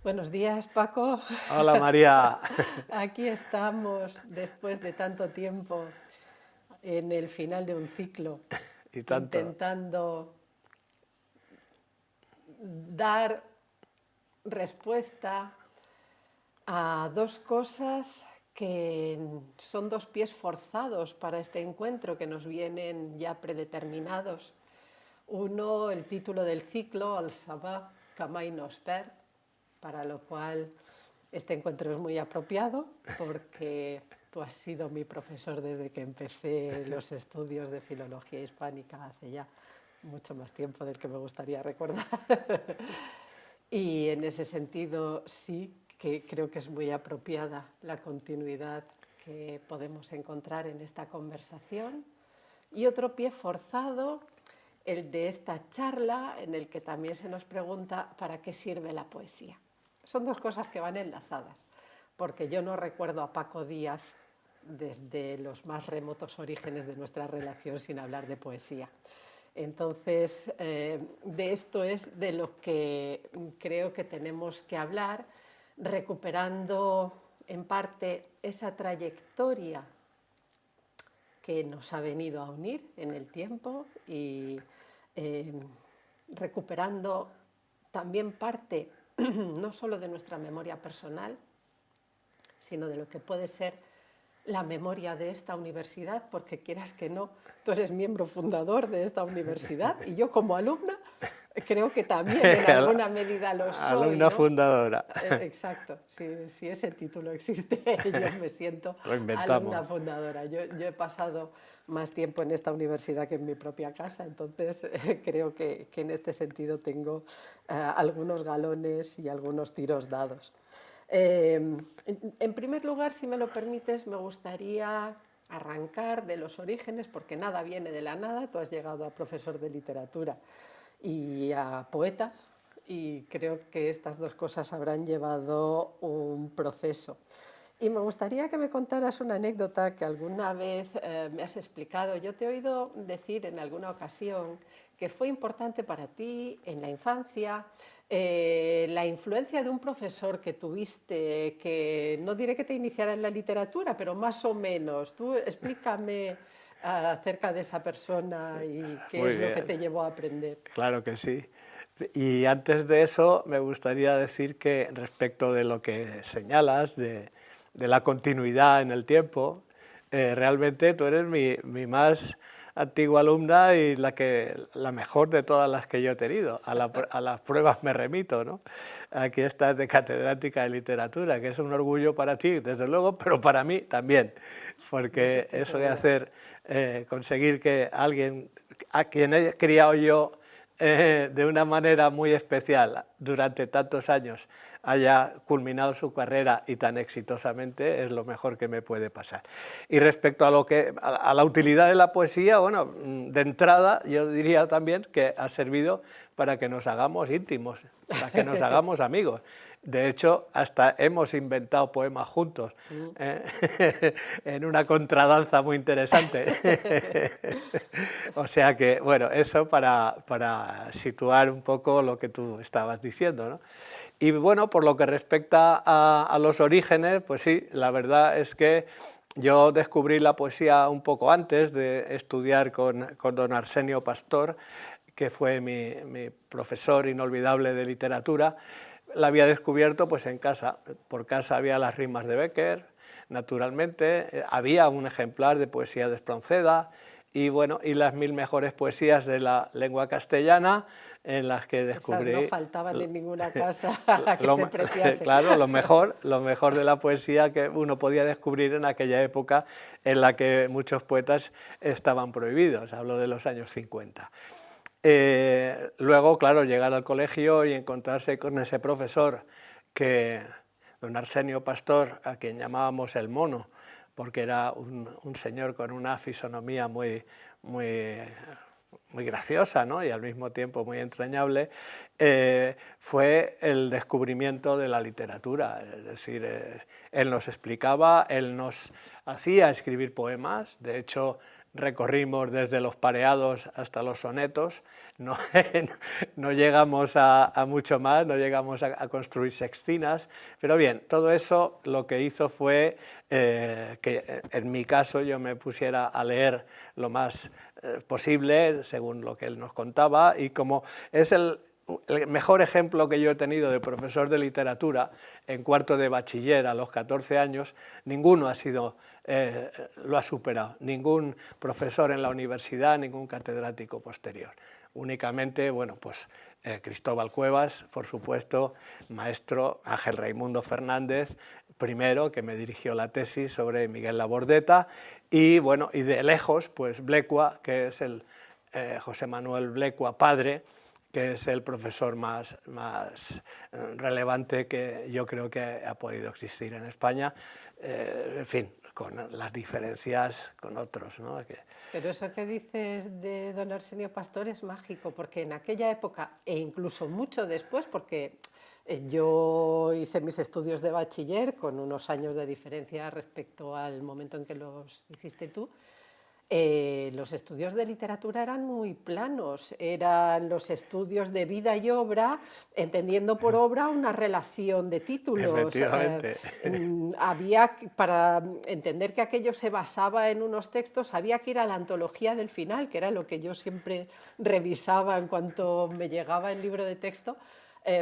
Buenos días, Paco. Hola María. Aquí estamos, después de tanto tiempo, en el final de un ciclo, Y tanto. intentando dar respuesta a dos cosas que son dos pies forzados para este encuentro que nos vienen ya predeterminados. Uno, el título del ciclo, Al Sabá, Kamai Nosper, para lo cual este encuentro es muy apropiado porque tú has sido mi profesor desde que empecé los estudios de filología hispánica hace ya mucho más tiempo del que me gustaría recordar. Y en ese sentido sí que creo que es muy apropiada la continuidad que podemos encontrar en esta conversación. Y otro pie forzado, el de esta charla, en el que también se nos pregunta para qué sirve la poesía. Son dos cosas que van enlazadas, porque yo no recuerdo a Paco Díaz desde los más remotos orígenes de nuestra relación sin hablar de poesía. Entonces, de esto es de lo que creo que tenemos que hablar, recuperando en parte esa trayectoria que nos ha venido a unir en el tiempo y recuperando también parte no solo de nuestra memoria personal, sino de lo que puede ser la memoria de esta universidad, porque quieras que no, tú eres miembro fundador de esta universidad y yo como alumna creo que también en alguna medida lo soy, Alumna ¿no? fundadora. Exacto, si ese título existe, yo me siento Lo alumna inventamos. fundadora. Yo he pasado más tiempo en esta universidad que en mi propia casa, entonces creo que en este sentido tengo algunos galones y algunos tiros dados. En primer lugar, si me lo permites, me gustaría arrancar de los orígenes, porque nada viene de la nada. Tú has llegado a profesor de literatura y a poeta, y creo que estas dos cosas habrán llevado un proceso. Y me gustaría que me contaras una anécdota que alguna vez me has explicado. Yo te he oído decir en alguna ocasión que fue importante para ti en la infancia la influencia de un profesor que tuviste, que no diré que te iniciara en la literatura, pero más o menos. Tú explícame acerca de esa persona y qué Muy es lo que bien, te llevó a aprender. claro que sí. Y antes de eso me gustaría decir que respecto de lo que señalas, de la continuidad en el tiempo, realmente tú eres mi más antigua alumna y la mejor de todas las que yo he tenido. A las pruebas me remito, ¿no? Aquí estás de catedrática de literatura, que es un orgullo para ti, desde luego, pero para mí también, De eso porque estoy eso de segura. hacer, conseguir que alguien a quien he criado yo de una manera muy especial durante tantos años haya culminado su carrera y tan exitosamente es lo mejor que me puede pasar. Y respecto a la utilidad de la poesía, bueno, de entrada yo diría también que ha servido para que nos hagamos íntimos, para que nos hagamos amigos. De hecho, hasta hemos inventado poemas juntos, en una contradanza muy interesante. O sea que, bueno, eso para situar un poco lo que tú estabas diciendo, ¿no? Y bueno, por lo que respecta a los orígenes, pues sí, la verdad es que yo descubrí la poesía un poco antes de estudiar con don Arsenio Pastor, que fue mi profesor inolvidable de literatura. La había descubierto pues en casa. Por casa había las rimas de Bécquer, naturalmente, había un ejemplar de poesía de Espronceda, y bueno, y las 1000 mejores poesías de la lengua castellana, en las que Esas no descubrí faltaban en ninguna casa que se preciase. claro, lo mejor de la poesía que uno podía descubrir en aquella época en la que muchos poetas estaban prohibidos, hablo de los años 50. Luego, claro, llegar al colegio y encontrarse con ese profesor, don Arsenio Pastor, a quien llamábamos el mono, porque era un señor con una fisonomía muy graciosa, ¿no? Y al mismo tiempo muy entrañable, fue el descubrimiento de la literatura. Es decir, él nos explicaba, él nos hacía escribir poemas. De hecho, recorrimos desde los pareados hasta los sonetos, no, no llegamos a mucho más, no llegamos a construir sextinas, pero bien, todo eso lo que hizo fue que en mi caso yo me pusiera a leer lo más posible, según lo que él nos contaba, y como es el mejor ejemplo que yo he tenido de profesor de literatura en cuarto de bachiller a los 14 años, ninguno lo ha superado, ningún profesor en la universidad, ningún catedrático posterior. Únicamente, bueno, pues Cristóbal Cuevas, por supuesto, maestro Ángel Raimundo Fernández, primero, que me dirigió la tesis sobre Miguel Labordeta, y bueno, y de lejos, pues Blecua, que es el José Manuel Blecua padre, que es el profesor más relevante que yo creo que ha podido existir en España, en fin, con las diferencias con otros, ¿no? Pero eso que dices de don Arsenio Pastor es mágico, porque en aquella época, e incluso mucho después, porque yo hice mis estudios de bachiller con unos años de diferencia respecto al momento en que los hiciste tú, los estudios de literatura eran muy planos, eran los estudios de vida y obra, entendiendo por obra una relación de títulos. Efectivamente. Para entender que aquello se basaba en unos textos, había que ir a la antología del final, que era lo que yo siempre revisaba en cuanto me llegaba el libro de texto,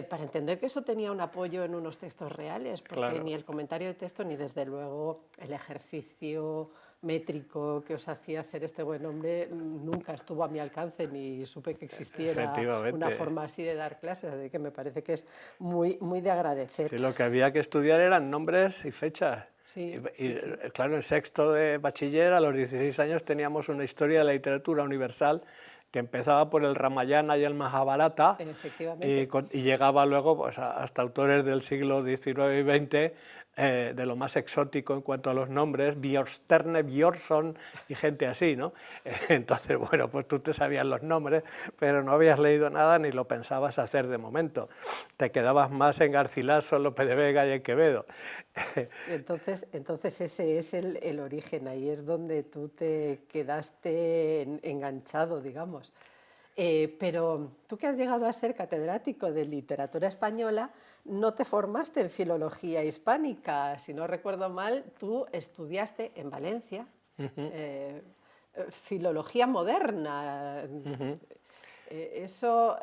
para entender que eso tenía un apoyo en unos textos reales, porque claro, ni el comentario de texto, ni desde luego el ejercicio métrico que os hacía hacer este buen hombre nunca estuvo a mi alcance, ni supe que existiera una forma así de dar clases, así que me parece que es muy, muy de agradecer. Sí, lo que había que estudiar eran nombres y fechas. Sí, y sí. claro, en sexto de bachiller, a los 16 años, teníamos una historia de la literatura universal que empezaba por el Ramayana y el Mahabharata, y llegaba luego pues, hasta autores del siglo XIX y XX, de lo más exótico en cuanto a los nombres, Björnstjerne, Björnsson y gente así, ¿no? Entonces, bueno, pues tú te sabías los nombres, pero no habías leído nada ni lo pensabas hacer de momento. Te quedabas más en Garcilaso, Lope de Vega y en Quevedo. Entonces ese es el origen, ahí es donde tú te quedaste enganchado, digamos. Pero tú que has llegado a ser catedrático de literatura española, no te formaste en filología hispánica. Si no recuerdo mal, tú estudiaste en Valencia filología moderna. Eso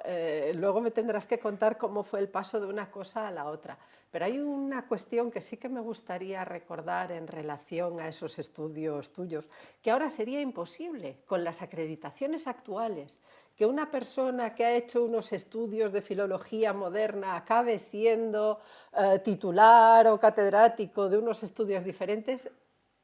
luego me tendrás que contar cómo fue el paso de una cosa a la otra. Pero hay una cuestión que sí que me gustaría recordar en relación a esos estudios tuyos, que ahora sería imposible con las acreditaciones actuales, que una persona que ha hecho unos estudios de filología moderna acabe siendo titular o catedrático de unos estudios diferentes.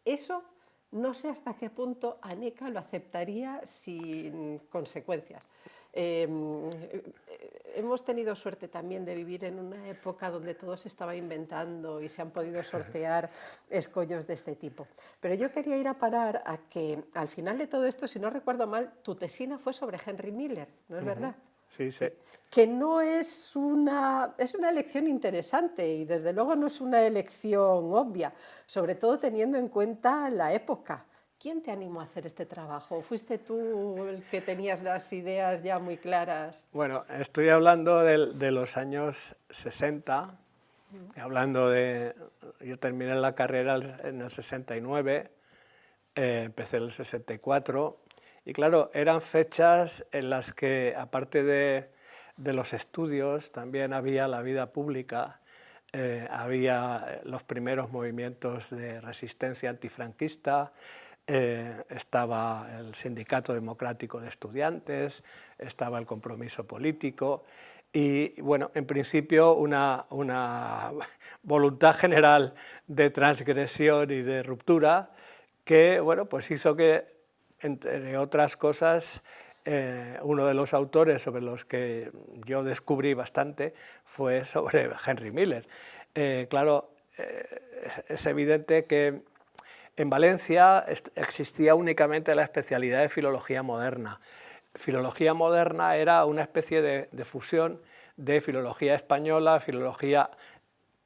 Eso no sé hasta qué punto ANECA lo aceptaría sin consecuencias. Hemos tenido suerte también de vivir en una época donde todo se estaba inventando y se han podido sortear escollos de este tipo. Pero yo quería ir a parar a que al final de todo esto, si no recuerdo mal, tu tesina fue sobre Henry Miller, ¿no es verdad? Sí, sí. Que no es una elección interesante y desde luego no es una elección obvia, sobre todo teniendo en cuenta la época. ¿Quién te animó a hacer este trabajo? ¿Fuiste tú el que tenías las ideas ya muy claras? Bueno, estoy hablando de los años 60, yo terminé la carrera en el 69, empecé en el 64, y claro, eran fechas en las que, aparte de los estudios, también había la vida pública, había los primeros movimientos de resistencia antifranquista, estaba el Sindicato Democrático de Estudiantes, estaba el Compromiso Político y, bueno, en principio una voluntad general de transgresión y de ruptura que, bueno, pues hizo que, entre otras cosas, uno de los autores sobre los que yo descubrí bastante fue sobre Henry Miller. Claro, es evidente que en Valencia existía únicamente la especialidad de filología moderna. Filología moderna era una especie de fusión de filología española, filología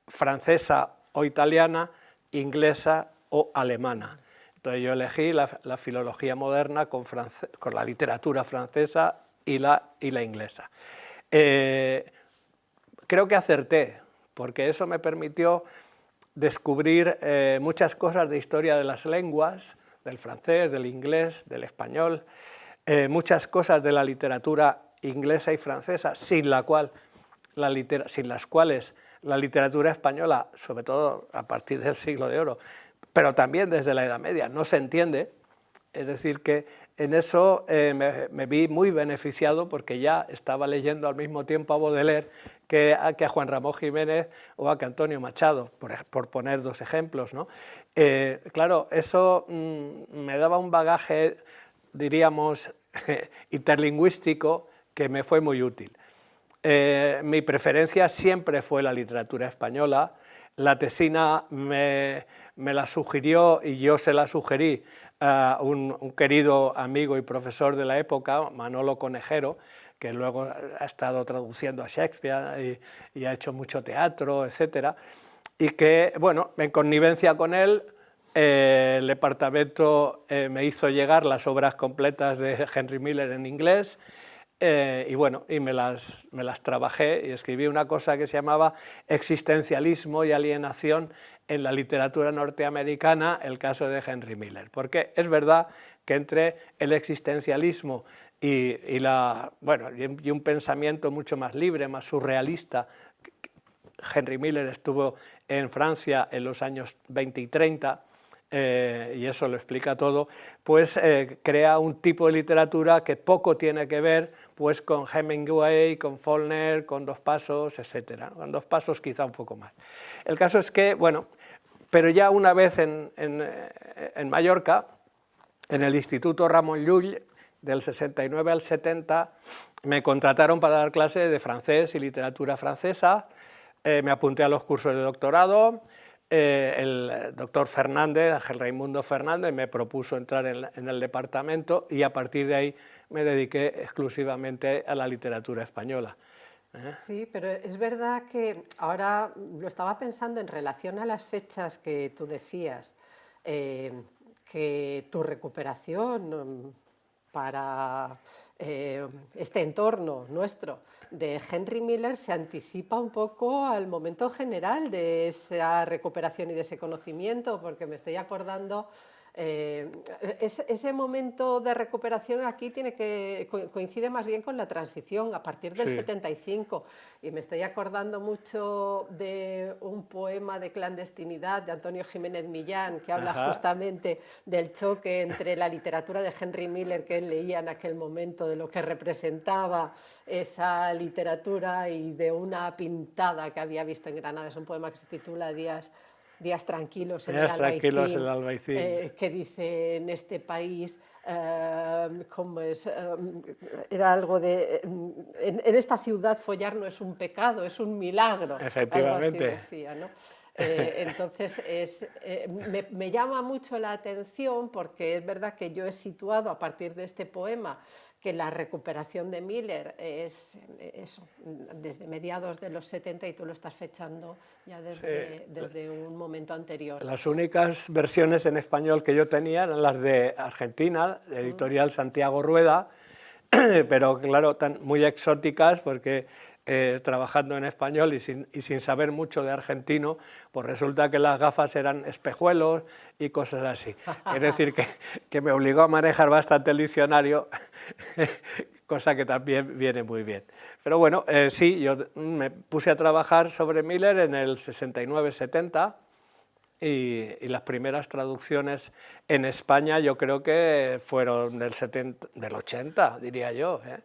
francesa o italiana, inglesa o alemana. Entonces yo elegí la filología moderna con la literatura francesa y la inglesa. Creo que acerté, porque eso me permitió descubrir muchas cosas de historia de las lenguas, del francés, del inglés, del español, muchas cosas de la literatura inglesa y francesa, sin las cuales la literatura española, sobre todo a partir del Siglo de Oro, pero también desde la Edad Media, no se entiende. Es decir, que en eso me vi muy beneficiado, porque ya estaba leyendo al mismo tiempo a Baudelaire que a Juan Ramón Jiménez o a Antonio Machado, por poner dos ejemplos, ¿no? Claro, eso me daba un bagaje, diríamos, interlingüístico, que me fue muy útil. Mi preferencia siempre fue la literatura española. La tesina me la sugirió, y yo se la sugerí, a un querido amigo y profesor de la época, Manolo Conejero, que luego ha estado traduciendo a Shakespeare y ha hecho mucho teatro, etc. Y que, bueno, en connivencia con él, el departamento me hizo llegar las obras completas de Henry Miller en inglés, y bueno, y me las trabajé, y escribí una cosa que se llamaba Existencialismo y alienación en la literatura norteamericana, el caso de Henry Miller. Porque es verdad que entre el existencialismo y un pensamiento mucho más libre, más surrealista. Henry Miller estuvo en Francia en los años 20 y 30, y eso lo explica todo, pues crea un tipo de literatura que poco tiene que ver pues con Hemingway, con Faulkner, con Dos Pasos, etc. Con Dos Pasos quizá un poco más. El caso es que, bueno, pero ya una vez en Mallorca, en el Instituto Ramon Llull, del 69 al 70, me contrataron para dar clases de francés y literatura francesa. Me apunté a los cursos de doctorado. El doctor Fernández, Ángel Raimundo Fernández, me propuso entrar en el departamento, y a partir de ahí me dediqué exclusivamente a la literatura española. Sí, pero es verdad que ahora lo estaba pensando en relación a las fechas que tú decías, que tu recuperación para este entorno nuestro de Henry Miller se anticipa un poco al momento general de esa recuperación y de ese conocimiento, porque me estoy acordando, ese momento de recuperación aquí coincide más bien con la transición a partir del 75, y me estoy acordando mucho de un poema de clandestinidad de Antonio Jiménez Millán, que habla justamente del choque entre la literatura de Henry Miller que él leía en aquel momento, de lo que representaba esa literatura, y de una pintada que había visto en Granada. Es un poema que se titula Días tranquilos en el Albaicín, que dice: en este país, ¿cómo es? Era algo de, en esta ciudad follar no es un pecado, es un milagro. Efectivamente. Algo así decía, ¿no? Entonces, me llama mucho la atención, porque es verdad que yo he situado a partir de este poema que la recuperación de Miller es eso, desde mediados de los 70, y tú lo estás fechando ya desde un momento anterior. Las únicas versiones en español que yo tenía eran las de Argentina, de editorial Santiago Rueda, pero claro, muy exóticas, porque trabajando en español y sin saber mucho de argentino, pues resulta que las gafas eran espejuelos y cosas así. Es decir, que me obligó a manejar bastante el diccionario, cosa que también viene muy bien. Pero bueno, sí, yo me puse a trabajar sobre Miller en el 69-70, y las primeras traducciones en España yo creo que fueron del 80, diría yo, ¿eh?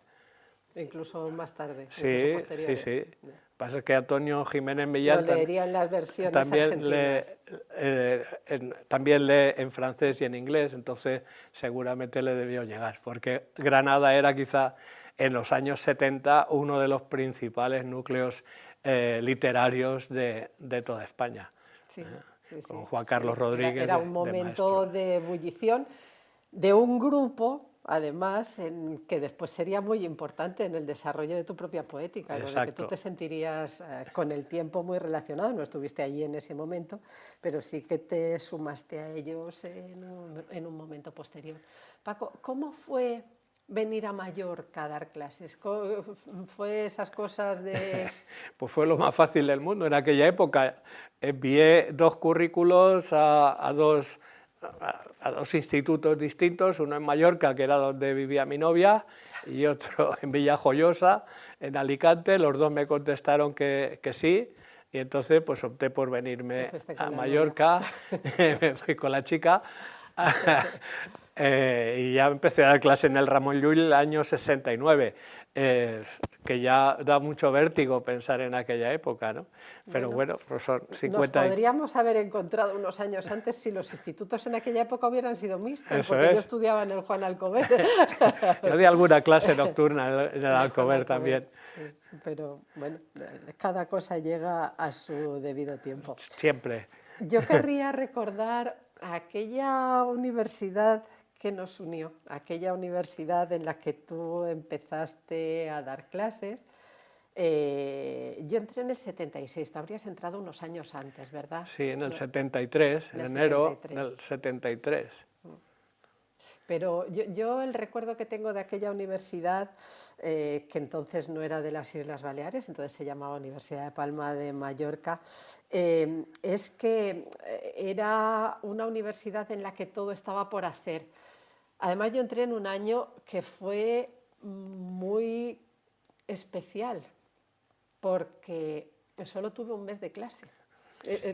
Incluso más tarde, sí, incluso posteriores. Sí. Lo que pasa es que Antonio Jiménez Millán lo leería en las versiones argentinas. También lee en francés y en inglés, entonces seguramente le debió llegar, porque Granada era quizá en los años 70 uno de los principales núcleos literarios de toda España. Sí, con Juan Carlos Rodríguez. Era un momento de ebullición de un grupo además, que después sería muy importante en el desarrollo de tu propia poética, con el que tú te sentirías con el tiempo muy relacionado. No estuviste allí en ese momento, pero sí que te sumaste a ellos en un momento posterior. Paco, ¿cómo fue venir a Mallorca a dar clases? ¿Fue esas cosas de...? Pues fue lo más fácil del mundo en aquella época. Envié 2 currículos a dos institutos distintos, uno en Mallorca, que era donde vivía mi novia, y otro en Villajoyosa, en Alicante. Los 2 me contestaron que sí, y entonces pues opté por venirme a Mallorca, me fui con la chica, y ya empecé a dar clase en el Ramón Llull el año 69, que ya da mucho vértigo pensar en aquella época, ¿no? Pero bueno, pues son 50 Nos podríamos haber encontrado unos años antes si los institutos en aquella época hubieran sido mixtos, Eso porque es. yo estudiaba en el Juan Alcover. Yo di alguna clase nocturna en el Alcover también. Sí, pero bueno, cada cosa llega a su debido tiempo. Siempre. Yo querría recordar aquella universidad que nos unió, aquella universidad en la que tú empezaste a dar clases. Yo entré en el 76, tú habrías entrado unos años antes, ¿verdad? Sí, en el 73, en enero del 73. Pero yo el recuerdo que tengo de aquella universidad, que entonces no era de las Islas Baleares, entonces se llamaba Universidad de Palma de Mallorca, es que era una universidad en la que todo estaba por hacer. Además, yo entré en un año que fue muy especial, porque solo tuve un mes de clase.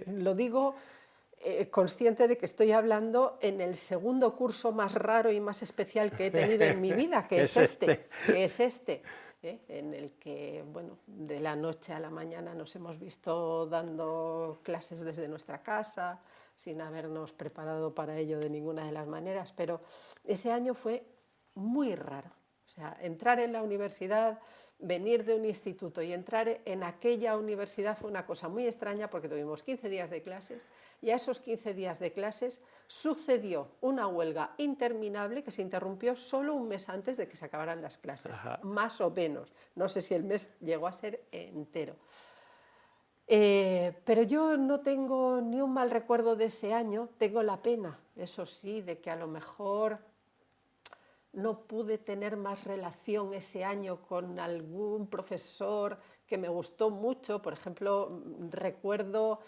Lo digo consciente de que estoy hablando en el segundo curso más raro y más especial que he tenido en mi vida, que es este, en el que, bueno, de la noche a la mañana nos hemos visto dando clases desde nuestra casa, sin habernos preparado para ello de ninguna de las maneras, pero ese año fue muy raro. O sea, entrar en la universidad, venir de un instituto y entrar en aquella universidad fue una cosa muy extraña, porque tuvimos 15 días de clases y a esos 15 días de clases sucedió una huelga interminable que se interrumpió solo un mes antes de que se acabaran las clases. Ajá. Más o menos. No sé si el mes llegó a ser entero. Pero yo no tengo ni un mal recuerdo de ese año, tengo la pena, eso sí, de que a lo mejor no pude tener más relación ese año con algún profesor que me gustó mucho. Por ejemplo, recuerdo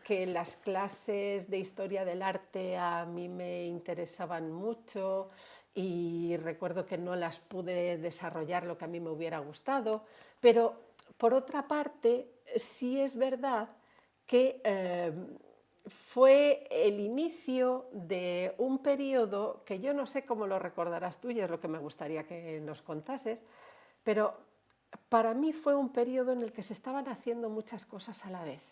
que las clases de historia del arte a mí me interesaban mucho y recuerdo que no las pude desarrollar lo que a mí me hubiera gustado, pero por otra parte sí es verdad que fue el inicio de un periodo que yo no sé cómo lo recordarás tú, y es lo que me gustaría que nos contases, pero para mí fue un periodo en el que se estaban haciendo muchas cosas a la vez.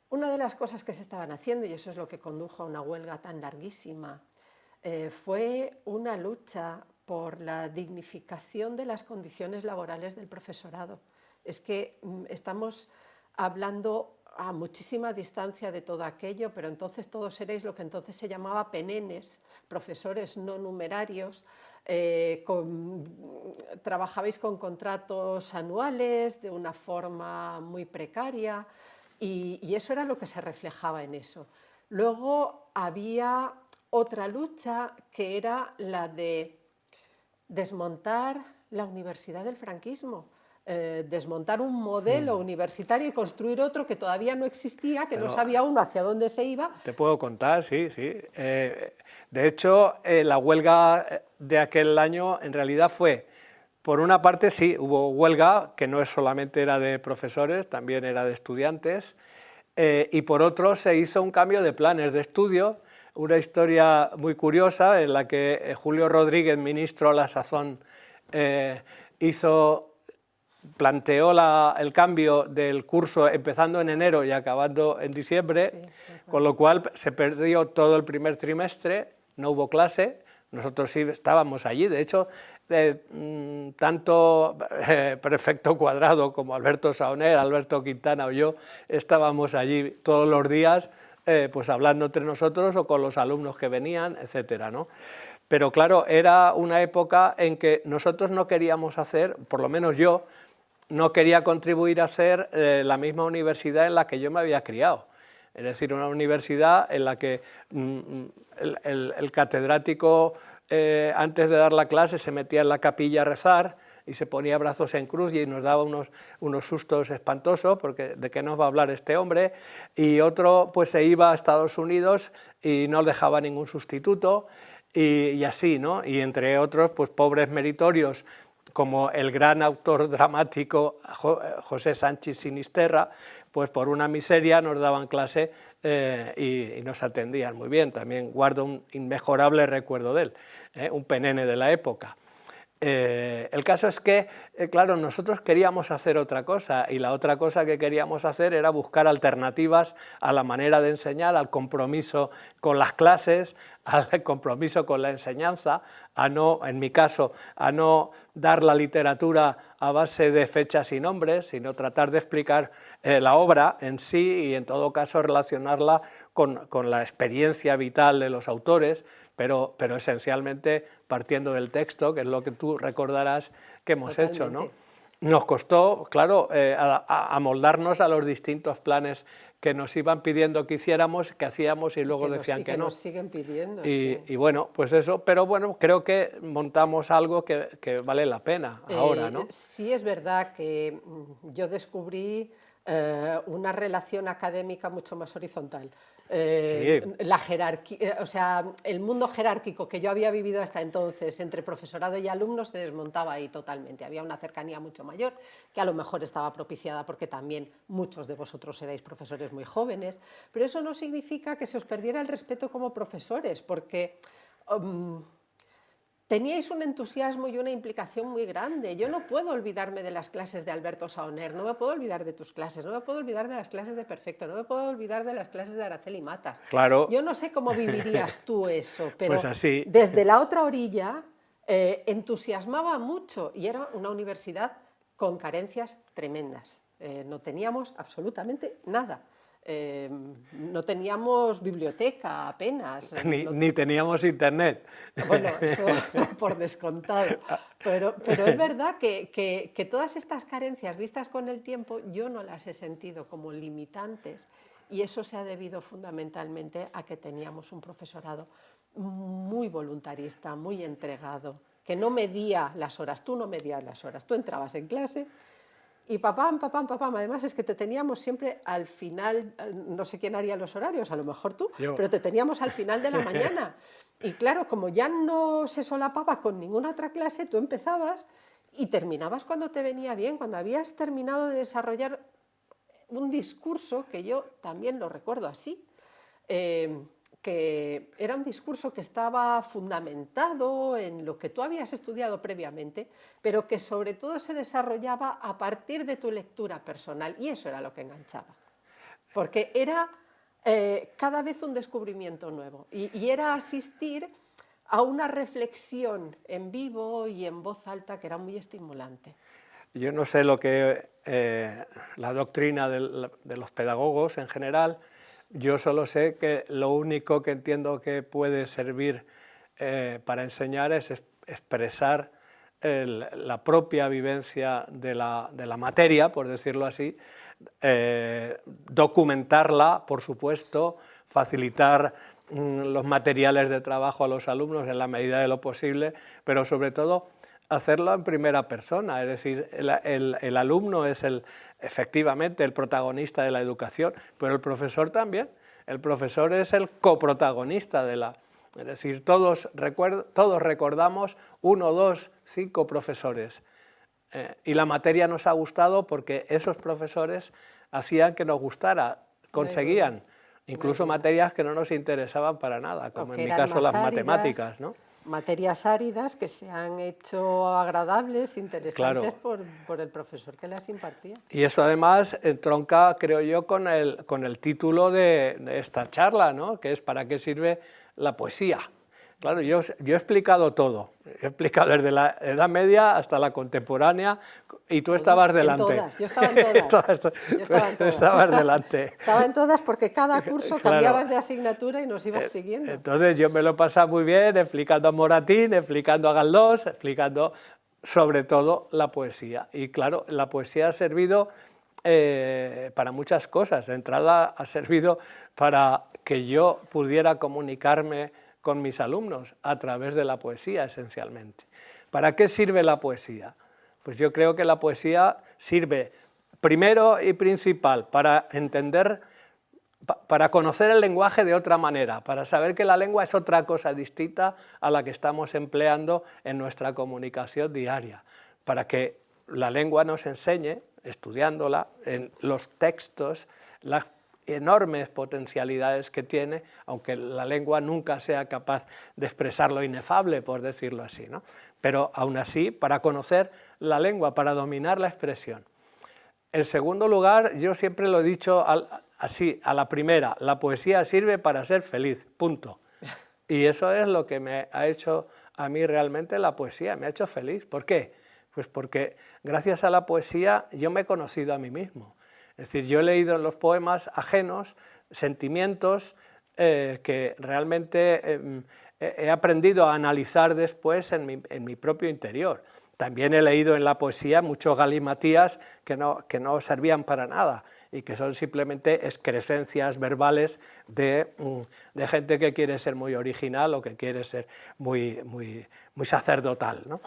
Una de las cosas que se estaban haciendo, y eso es lo que condujo a una huelga tan larguísima, fue una lucha por la dignificación de las condiciones laborales del profesorado. Es que estamos hablando a muchísima distancia de todo aquello, pero entonces todos erais lo que entonces se llamaba penenes, profesores no numerarios, trabajabais con contratos anuales de una forma muy precaria y eso era lo que se reflejaba en eso. Luego había otra lucha que era la de desmontar la universidad del franquismo. Desmontar un modelo universitario y construir otro que todavía no existía, que no sabía uno hacia dónde se iba. Te puedo contar, sí, sí. De hecho, la huelga de aquel año en realidad fue, por una parte sí, hubo huelga, que no solamente era de profesores, también era de estudiantes, y por otro se hizo un cambio de planes de estudio, una historia muy curiosa en la que Julio Rodríguez, ministro a la sazón, planteó el cambio del curso empezando en enero y acabando en diciembre, sí, con lo cual se perdió todo el primer trimestre, no hubo clase, nosotros sí estábamos allí, de hecho, tanto Prefecto Cuadrado como Alberto Saoner, Alberto Quintana o yo estábamos allí todos los días pues hablando entre nosotros o con los alumnos que venían, etcétera, ¿no? Pero claro, era una época en que nosotros no queríamos hacer, por lo menos yo, no quería contribuir a ser la misma universidad en la que yo me había criado. Es decir, una universidad en la que el catedrático antes de dar la clase se metía en la capilla a rezar y se ponía brazos en cruz y nos daba unos sustos espantosos porque de qué nos va a hablar este hombre, y otro pues se iba a Estados Unidos y no dejaba ningún sustituto y así, ¿no? Y entre otros pues pobres meritorios como el gran autor dramático José Sánchez Sinisterra, pues por una miseria nos daban clase y nos atendían muy bien. También guardo un inmejorable recuerdo de él, un penene de la época. El caso es que, claro, nosotros queríamos hacer otra cosa, y la otra cosa que queríamos hacer era buscar alternativas a la manera de enseñar, al compromiso con las clases, al compromiso con la enseñanza, a no, en mi caso, a no dar la literatura a base de fechas y nombres, sino tratar de explicar la obra en sí y en todo caso relacionarla con la experiencia vital de los autores, pero esencialmente partiendo del texto, que es lo que tú recordarás que hemos hecho, ¿no? Nos costó, claro, amoldarnos a los distintos planes que nos iban pidiendo que hiciéramos, que hacíamos y luego decían que no. Nos siguen pidiendo. Y bueno, pues eso, pero bueno, creo que montamos algo que vale la pena ahora, ¿no? Sí, es verdad que yo descubrí una relación académica mucho más horizontal. Sí. La jerarquía, o sea, el mundo jerárquico que yo había vivido hasta entonces entre profesorado y alumnos se desmontaba ahí totalmente. Había una cercanía mucho mayor, que a lo mejor estaba propiciada porque también muchos de vosotros erais profesores muy jóvenes, pero eso no significa que se os perdiera el respeto como profesores, porque teníais un entusiasmo y una implicación muy grande. Yo no puedo olvidarme de las clases de Alberto Saoner, no me puedo olvidar de tus clases, no me puedo olvidar de las clases de Perfecto, no me puedo olvidar de las clases de Araceli Matas. Claro. Yo no sé cómo vivirías tú eso, pero pues así. Desde la otra orilla entusiasmaba mucho, y era una universidad con carencias tremendas. No teníamos absolutamente nada. No teníamos biblioteca apenas. Ni teníamos internet. Bueno, eso por descontado. Pero es verdad que todas estas carencias vistas con el tiempo yo no las he sentido como limitantes, y eso se ha debido fundamentalmente a que teníamos un profesorado muy voluntarista, muy entregado, que no medía las horas. Tú no medías las horas, tú entrabas en clase y papam, papam, papam. Además es que te teníamos siempre al final, no sé quién haría los horarios, a lo mejor tú, pero te teníamos al final de la mañana. Y claro, como ya no se solapaba con ninguna otra clase, tú empezabas y terminabas cuando te venía bien, cuando habías terminado de desarrollar un discurso, que yo también lo recuerdo así, que era un discurso que estaba fundamentado en lo que tú habías estudiado previamente, pero que sobre todo se desarrollaba a partir de tu lectura personal, y eso era lo que enganchaba, porque era cada vez un descubrimiento nuevo, y era asistir a una reflexión en vivo y en voz alta que era muy estimulante. Yo no sé lo que la doctrina de los pedagogos en general. Yo solo sé que lo único que entiendo que puede servir para enseñar es expresar la propia vivencia de la materia, por decirlo así, documentarla, por supuesto, facilitar los materiales de trabajo a los alumnos en la medida de lo posible, pero sobre todo hacerlo en primera persona, es decir, el alumno es efectivamente el protagonista de la educación, pero el profesor también. El profesor es el coprotagonista de la... Es decir, todos recordamos 1, 2, 5 profesores. Y la materia nos ha gustado porque esos profesores hacían que nos gustara, conseguían incluso materias que no nos interesaban para nada, como en mi caso las matemáticas, ¿no? Materias áridas que se han hecho agradables, interesantes, claro, por el profesor que las impartía. Y eso además entronca, creo yo, con el título de esta charla, ¿no? Que es ¿para qué sirve la poesía? Claro, yo he explicado todo, he explicado desde la Edad Media hasta la contemporánea y tú estabas delante. En todas, yo estaba en todas. Yo estaba en todas. Estabas delante. Estaba en todas porque cada curso Claro. cambiabas de asignatura y nos ibas siguiendo. Entonces yo me lo he pasado muy bien explicando a Moratín, explicando a Galdós, explicando sobre todo la poesía. Y claro, la poesía ha servido para muchas cosas. De entrada ha servido para que yo pudiera comunicarme con mis alumnos a través de la poesía, esencialmente. ¿Para qué sirve la poesía? Pues yo creo que la poesía sirve primero y principal para entender, para conocer el lenguaje de otra manera, para saber que la lengua es otra cosa distinta a la que estamos empleando en nuestra comunicación diaria, para que la lengua nos enseñe, estudiándola, en los textos, las enormes potencialidades que tiene, aunque la lengua nunca sea capaz de expresar lo inefable, por decirlo así, ¿no? Pero aún así, para conocer la lengua, para dominar la expresión. En segundo lugar, yo siempre lo he dicho así, a la primera, la poesía sirve para ser feliz, punto. Y eso es lo que me ha hecho a mí realmente la poesía, me ha hecho feliz. ¿Por qué? Pues porque gracias a la poesía yo me he conocido a mí mismo. Es decir, yo he leído en los poemas ajenos sentimientos que realmente he aprendido a analizar después en mi propio interior. También he leído en la poesía muchos galimatías que no servían para nada y que son simplemente excrescencias verbales de gente que quiere ser muy original o que quiere ser muy sacerdotal, ¿no?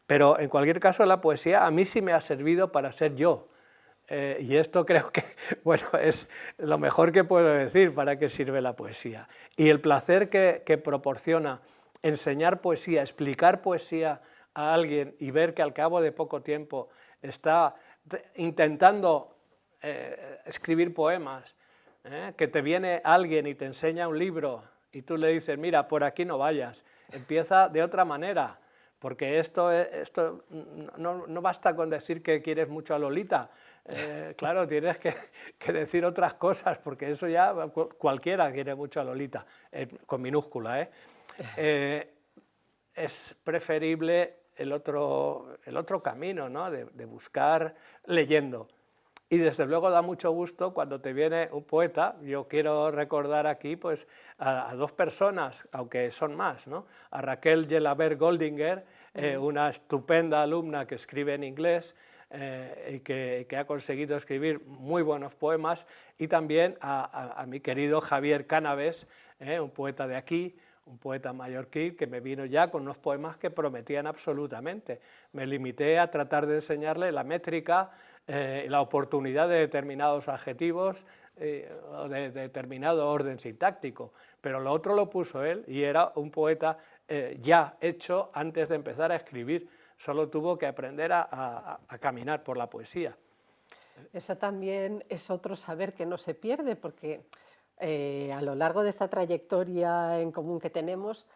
Pero en cualquier caso la poesía a mí sí me ha servido para ser yo. Y esto creo que bueno, es lo mejor que puedo decir para qué sirve la poesía. Y el placer que proporciona enseñar poesía, explicar poesía a alguien y ver que al cabo de poco tiempo está intentando escribir poemas, que te viene alguien y te enseña un libro y tú le dices, mira, por aquí no vayas, empieza de otra manera, porque esto no basta con decir que quieres mucho a Lolita, claro, tienes que decir otras cosas, porque eso ya cualquiera quiere mucho a Lolita, con minúscula, es preferible el otro camino, ¿no? de buscar leyendo. Y desde luego da mucho gusto cuando te viene un poeta. Yo quiero recordar aquí pues, a dos personas, aunque son más, ¿no? A Raquel Gelabert Goldinger, una estupenda alumna que escribe en inglés y que ha conseguido escribir muy buenos poemas, y también a mi querido Javier Canaves, un poeta de aquí, un poeta mallorquí que me vino ya con unos poemas que prometían absolutamente. Me limité a tratar de enseñarle la métrica, la oportunidad de determinados adjetivos o de determinado orden sintáctico, pero lo otro lo puso él y era un poeta ya hecho antes de empezar a escribir, solo tuvo que aprender a caminar por la poesía. Eso también es otro saber que no se pierde, porque a lo largo de esta trayectoria en común que tenemos,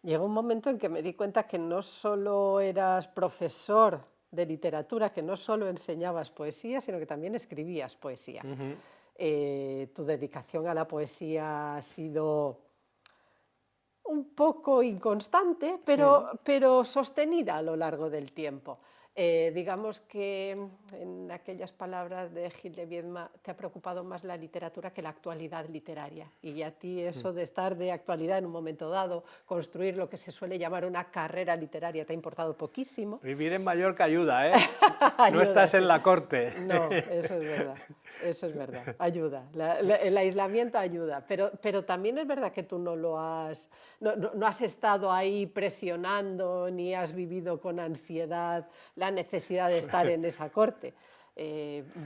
llegó un momento en que me di cuenta que no solo eras profesor de literatura, que no solo enseñabas poesía, sino que también escribías poesía. Tu dedicación a la poesía ha sido un poco inconstante, pero sostenida a lo largo del tiempo. Digamos que en aquellas palabras de Gil de Viedma te ha preocupado más la literatura que la actualidad literaria, y a ti eso de estar de actualidad en un momento dado, construir lo que se suele llamar una carrera literaria, te ha importado poquísimo. Vivir en Mallorca ayuda, ¿eh? Ayuda, no estás sí. en la corte. No, eso es verdad. Eso es verdad, ayuda. El aislamiento ayuda, pero también es verdad que tú no has estado ahí presionando ni has vivido con ansiedad la necesidad de estar en esa corte,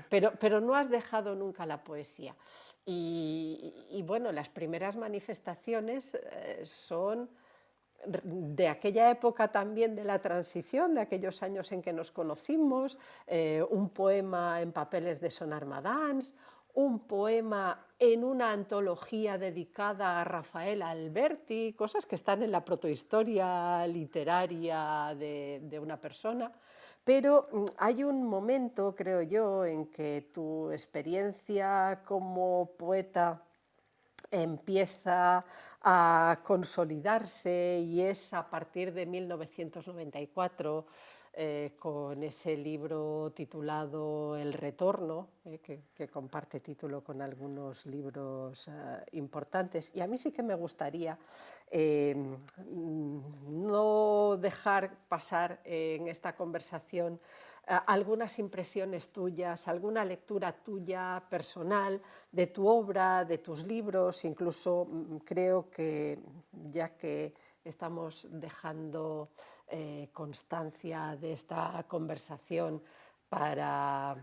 pero no has dejado nunca la poesía. Y bueno, las primeras manifestaciones son de aquella época también de la transición, de aquellos años en que nos conocimos, un poema en papeles de Sonar Madans, un poema en una antología dedicada a Rafael Alberti, cosas que están en la protohistoria literaria de una persona. Pero hay un momento, creo yo, en que tu experiencia como poeta empieza a consolidarse y es a partir de 1994 con ese libro titulado El Retorno, que comparte título con algunos libros importantes. Y a mí sí que me gustaría no dejar pasar en esta conversación algunas impresiones tuyas, alguna lectura tuya personal de tu obra, de tus libros, incluso creo que ya que estamos dejando constancia de esta conversación para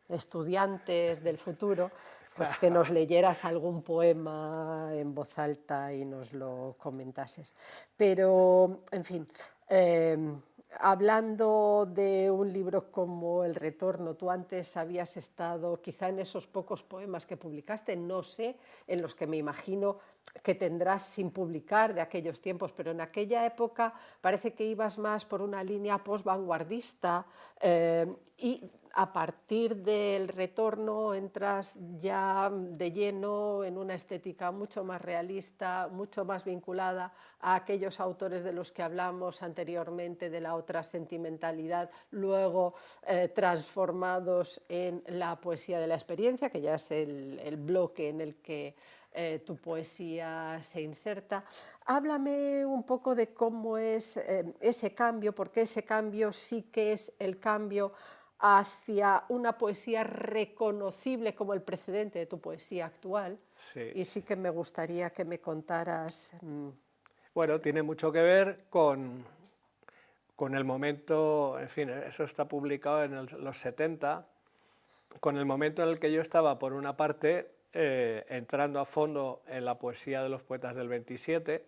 estudiantes del futuro, pues que nos leyeras algún poema en voz alta y nos lo comentases. Pero, en fin, hablando de un libro como El Retorno, tú antes habías estado quizá en esos pocos poemas que publicaste, no sé, en los que me imagino que tendrás sin publicar de aquellos tiempos, pero en aquella época parece que ibas más por una línea post-vanguardista y a partir del Retorno entras ya de lleno en una estética mucho más realista, mucho más vinculada a aquellos autores de los que hablamos anteriormente, de la otra sentimentalidad, luego transformados en la poesía de la experiencia, que ya es el bloque en el que tu poesía se inserta. Háblame un poco de cómo es ese cambio, porque ese cambio sí que es el cambio hacia una poesía reconocible como el precedente de tu poesía actual. Sí. Y sí que me gustaría que me contaras. Bueno, tiene mucho que ver con el momento, en fin, eso está publicado en los 70, con el momento en el que yo estaba, por una parte, entrando a fondo en la poesía de los poetas del 27,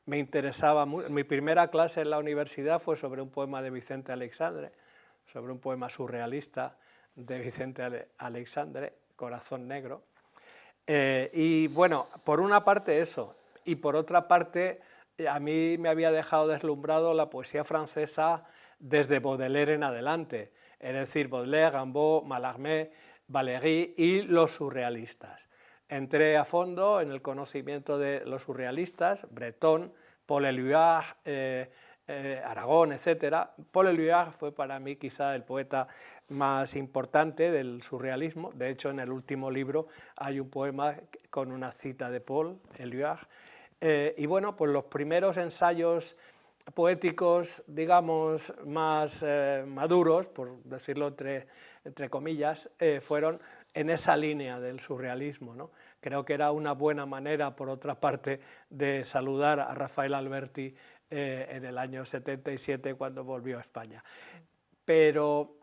me interesaba mucho. Mi primera clase en la universidad fue sobre un poema de Vicente Aleixandre, sobre un poema surrealista de Vicente Aleixandre, Corazón Negro. Y bueno, por una parte eso, y por otra parte a mí me había dejado deslumbrado la poesía francesa desde Baudelaire en adelante, es decir, Baudelaire, Rimbaud, Mallarmé, Valéry y los surrealistas. Entré a fondo en el conocimiento de los surrealistas, Breton, Paul Éluard, Aragón, etc. Paul Éluard fue para mí quizá el poeta más importante del surrealismo. De hecho, en el último libro hay un poema con una cita de Paul Éluard. Y bueno, pues los primeros ensayos poéticos, digamos, más maduros, por decirlo entre comillas, fueron en esa línea del surrealismo, ¿no? Creo que era una buena manera, por otra parte, de saludar a Rafael Alberti en el año 77 cuando volvió a España. Pero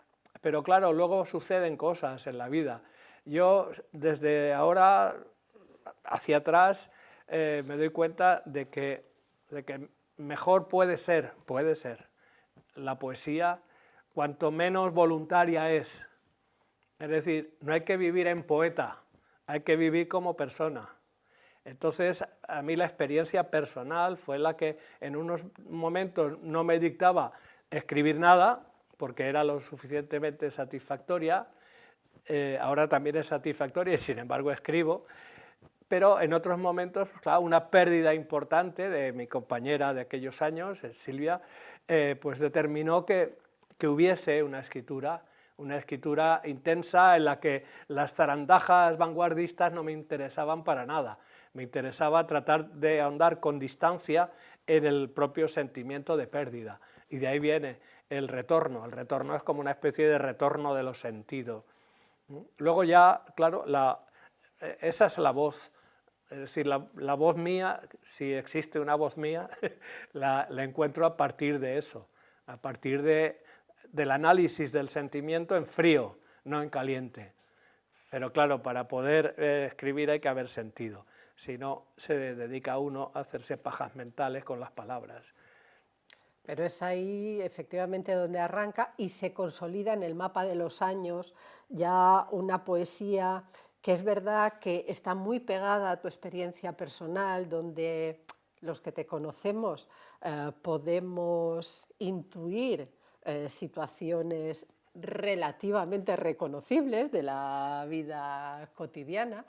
claro, luego suceden cosas en la vida. Yo desde ahora hacia atrás me doy cuenta de que mejor puede ser la poesía cuanto menos voluntaria es. Es decir, no hay que vivir en poeta, hay que vivir como persona. Entonces, a mí la experiencia personal fue la que en unos momentos no me dictaba escribir nada, porque era lo suficientemente satisfactoria, ahora también es satisfactoria y sin embargo escribo, pero en otros momentos, claro, una pérdida importante de mi compañera de aquellos años, Silvia, pues determinó que hubiese una escritura intensa en la que las zarandajas vanguardistas no me interesaban para nada. Me interesaba tratar de ahondar con distancia en el propio sentimiento de pérdida. Y de ahí viene el retorno. El retorno es como una especie de retorno de los sentidos. Luego ya, claro, esa es la voz. Es decir, la voz mía, si existe una voz mía, la encuentro a partir de eso, a partir del análisis del sentimiento en frío, no en caliente. Pero claro, para poder escribir hay que haber sentido, si no se dedica uno a hacerse pajas mentales con las palabras. Pero es ahí efectivamente donde arranca y se consolida en el mapa de los años ya una poesía que es verdad que está muy pegada a tu experiencia personal, donde los que te conocemos podemos intuir situaciones relativamente reconocibles de la vida cotidiana.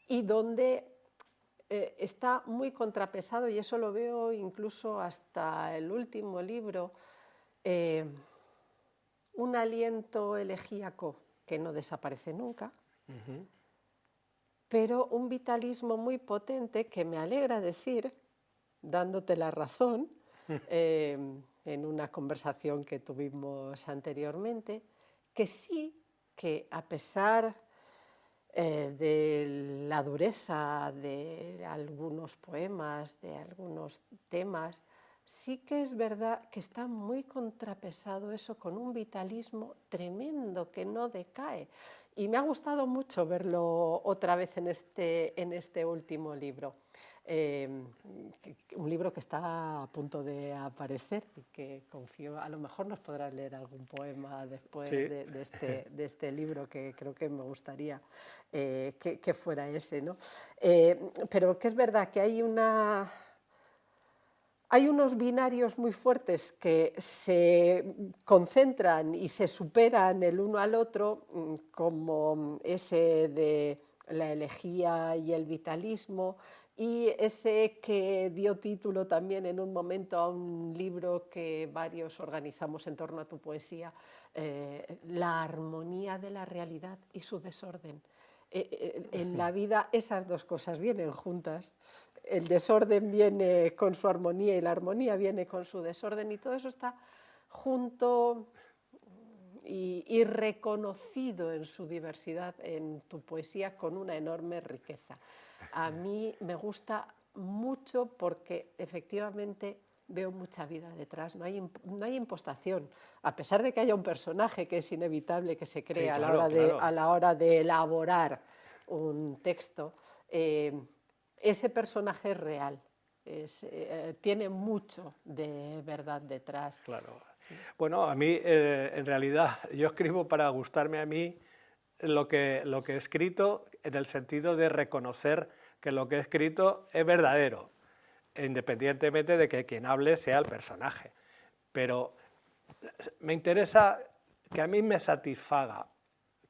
y donde está muy contrapesado, y eso lo veo incluso hasta el último libro, un aliento elegíaco que no desaparece nunca, pero un vitalismo muy potente que me alegra decir, dándote la razón, en una conversación que tuvimos anteriormente, que sí, que a pesar de la dureza de algunos poemas, de algunos temas, sí que es verdad que está muy contrapesado eso con un vitalismo tremendo que no decae. Y me ha gustado mucho verlo otra vez en este último libro. Un libro que está a punto de aparecer y que confío, a lo mejor nos podrás leer algún poema después Sí. de este libro, que creo que me gustaría que fuera ese, ¿no? Pero que es verdad que hay unos binarios muy fuertes que se concentran y se superan el uno al otro, como ese de la elegía y el vitalismo, y ese que dio título también en un momento a un libro que varios organizamos en torno a tu poesía, La armonía de la realidad y su desorden. En la vida esas dos cosas vienen juntas. El desorden viene con su armonía y la armonía viene con su desorden, y todo eso está junto y reconocido en su diversidad en tu poesía con una enorme riqueza. A mí me gusta mucho porque efectivamente veo mucha vida detrás, no hay impostación, a pesar de que haya un personaje que es inevitable que se cree Sí, a claro, claro. la hora de elaborar un texto. Ese personaje es real, tiene mucho de verdad detrás. Claro. Bueno, a mí, en realidad, yo escribo para gustarme a mí lo que he escrito, en el sentido de reconocer que lo que he escrito es verdadero, independientemente de que quien hable sea el personaje. Pero me interesa que a mí me satisfaga,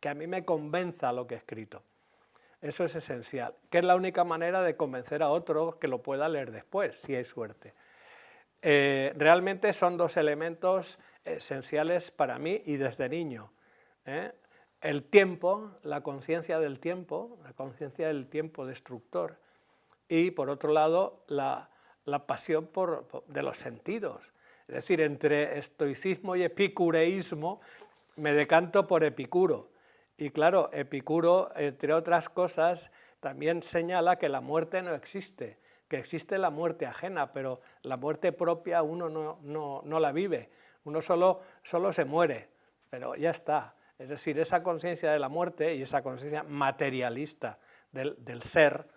que a mí me convenza lo que he escrito. Eso es esencial, que es la única manera de convencer a otro que lo pueda leer después, si hay suerte. Realmente son dos elementos esenciales para mí y desde niño. El tiempo, la conciencia del tiempo, la conciencia del tiempo destructor, y por otro lado la pasión de los sentidos. Es decir, entre estoicismo y epicureísmo me decanto por Epicuro. Y claro, Epicuro, entre otras cosas, también señala que la muerte no existe, que existe la muerte ajena, pero la muerte propia uno no la vive, uno solo se muere, pero ya está. Es decir, esa conciencia de la muerte y esa conciencia materialista del ser,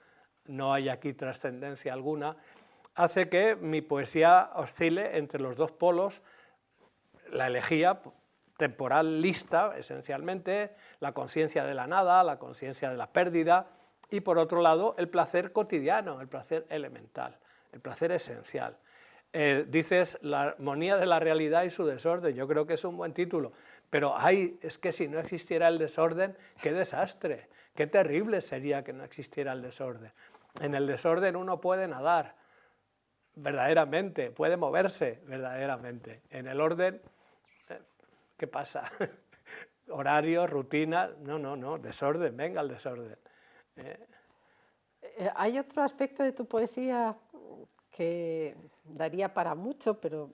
no hay aquí trascendencia alguna, hace que mi poesía oscile entre los dos polos, la elegía temporalista, esencialmente, la conciencia de la nada, la conciencia de la pérdida, y por otro lado el placer cotidiano, el placer elemental, el placer esencial. Dices la armonía de la realidad y su desorden, yo creo que es un buen título, pero es que si no existiera el desorden, qué desastre, qué terrible sería que no existiera el desorden. En el desorden uno puede nadar verdaderamente, puede moverse verdaderamente. En el orden, ¿qué pasa? Horario, rutina, no, desorden, venga el desorden. Hay otro aspecto de tu poesía que daría para mucho, pero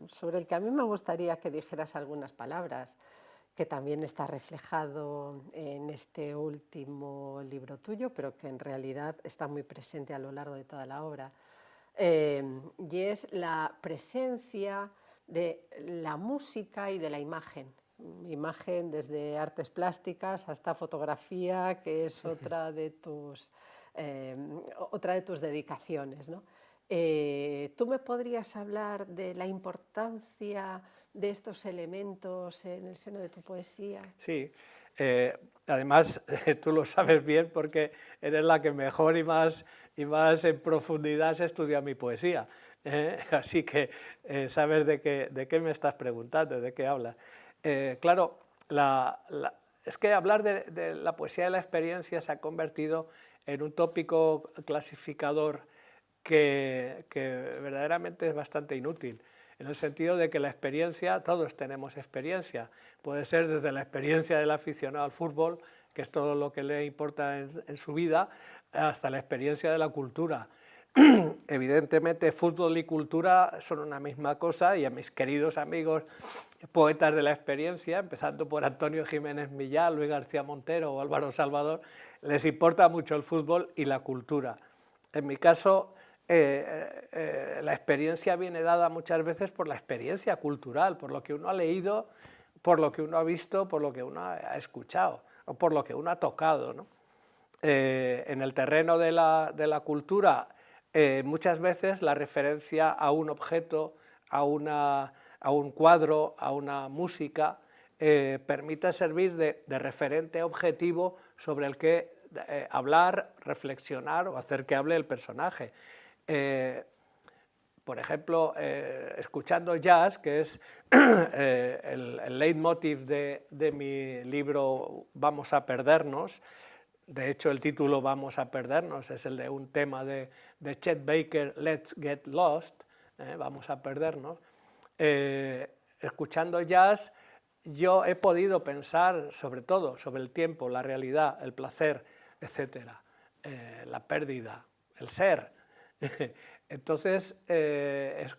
sobre el que a mí me gustaría que dijeras algunas palabras, que también está reflejado en este último libro tuyo, pero que en realidad está muy presente a lo largo de toda la obra, y es la presencia de la música y de la imagen. Imagen desde artes plásticas hasta fotografía, que es otra de tus dedicaciones, ¿no? ¿Tú me podrías hablar de la importancia de estos elementos en el seno de tu poesía? Sí, además tú lo sabes bien porque eres la que mejor y más en profundidad has estudiado mi poesía. Así que sabes de qué me estás preguntando, de qué hablas. Claro, es que hablar de la poesía de la experiencia se ha convertido en un tópico clasificador que verdaderamente es bastante inútil, en el sentido de que la experiencia, todos tenemos experiencia, puede ser desde la experiencia del aficionado al fútbol, que es todo lo que le importa en su vida, hasta la experiencia de la cultura. Evidentemente, fútbol y cultura son una misma cosa, y a mis queridos amigos poetas de la experiencia, empezando por Antonio Jiménez Millán, Luis García Montero o Álvaro Salvador, les importa mucho el fútbol y la cultura. En mi caso, la experiencia viene dada muchas veces por la experiencia cultural, por lo que uno ha leído, por lo que uno ha visto, por lo que uno ha escuchado o por lo que uno ha tocado, ¿no? En el terreno de la cultura, muchas veces la referencia a un objeto, a un cuadro, a una música, permite servir de referente objetivo sobre el que hablar, reflexionar o hacer que hable el personaje. Por ejemplo, escuchando jazz, que es el leitmotiv de mi libro Vamos a perdernos. De hecho, el título Vamos a perdernos es el de un tema de Chet Baker, Let's Get Lost, vamos a perdernos. Escuchando jazz, yo he podido pensar sobre todo, sobre el tiempo, la realidad, el placer, etc., la pérdida, el ser. Entonces,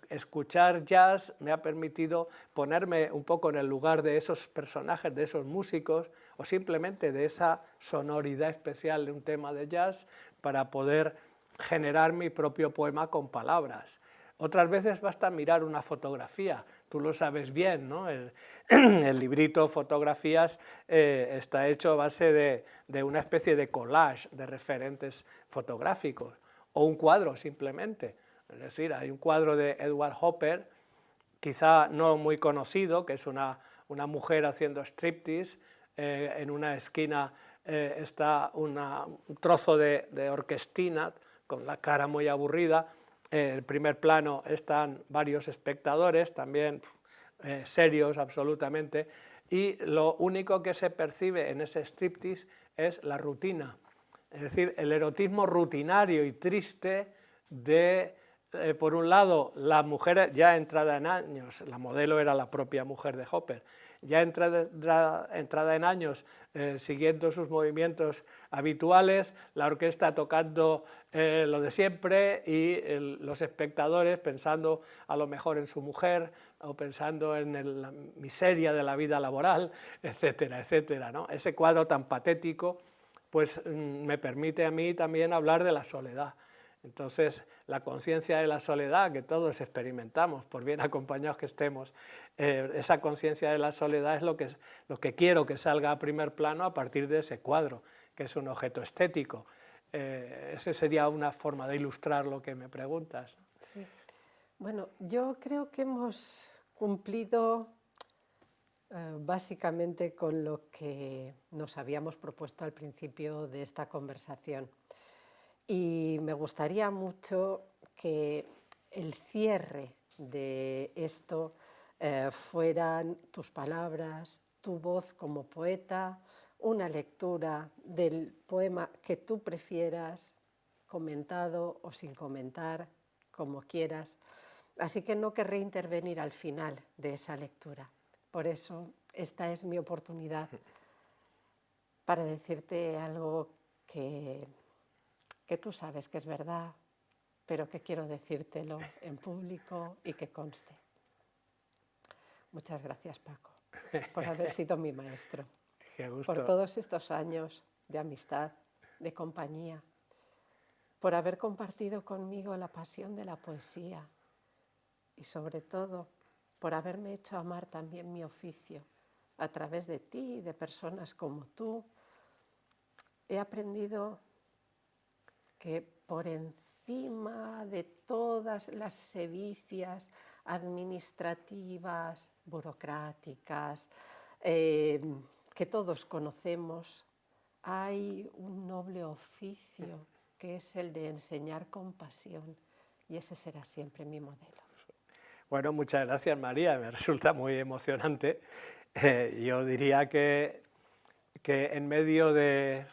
escuchar jazz me ha permitido ponerme un poco en el lugar de esos personajes, de esos músicos, o simplemente de esa sonoridad especial de un tema de jazz para poder generar mi propio poema con palabras. Otras veces basta mirar una fotografía, tú lo sabes bien, ¿no? El librito Fotografías está hecho a base de una especie de collage de referentes fotográficos, o un cuadro simplemente. Es decir, hay un cuadro de Edward Hopper, quizá no muy conocido, que es una mujer haciendo striptease, en una esquina está un trozo de orquestina con la cara muy aburrida, en el primer plano están varios espectadores, también serios absolutamente, y lo único que se percibe en ese striptease es la rutina, es decir, el erotismo rutinario y triste de, por un lado, la mujer ya entrada en años, la modelo era la propia mujer de Hopper, ya entrada en años, siguiendo sus movimientos habituales, la orquesta tocando lo de siempre y los espectadores pensando a lo mejor en su mujer o pensando en la miseria de la vida laboral, etcétera, etcétera, ¿no? Ese cuadro tan patético pues me permite a mí también hablar de la soledad. Entonces, la conciencia de la soledad que todos experimentamos, por bien acompañados que estemos, esa conciencia de la soledad es lo que quiero que salga a primer plano a partir de ese cuadro, que es un objeto estético. Esa sería una forma de ilustrar lo que me preguntas. Sí. Bueno, yo creo que hemos cumplido básicamente con lo que nos habíamos propuesto al principio de esta conversación. Y me gustaría mucho que el cierre de esto fueran tus palabras, tu voz como poeta, una lectura del poema que tú prefieras, comentado o sin comentar, como quieras. Así que no querré intervenir al final de esa lectura. Por eso esta es mi oportunidad para decirte algo que tú sabes que es verdad, pero que quiero decírtelo en público y que conste. Muchas gracias, Paco, por haber sido mi maestro, Qué gusto. por todos estos años de amistad, de compañía, por haber compartido conmigo la pasión de la poesía y, sobre todo, por haberme hecho amar también mi oficio a través de ti y de personas como tú. He aprendido que por encima de todas las sevicias administrativas, burocráticas, que todos conocemos, hay un noble oficio que es el de enseñar con pasión, y ese será siempre mi modelo. Bueno, muchas gracias, María, me resulta muy emocionante. Yo diría que en medio de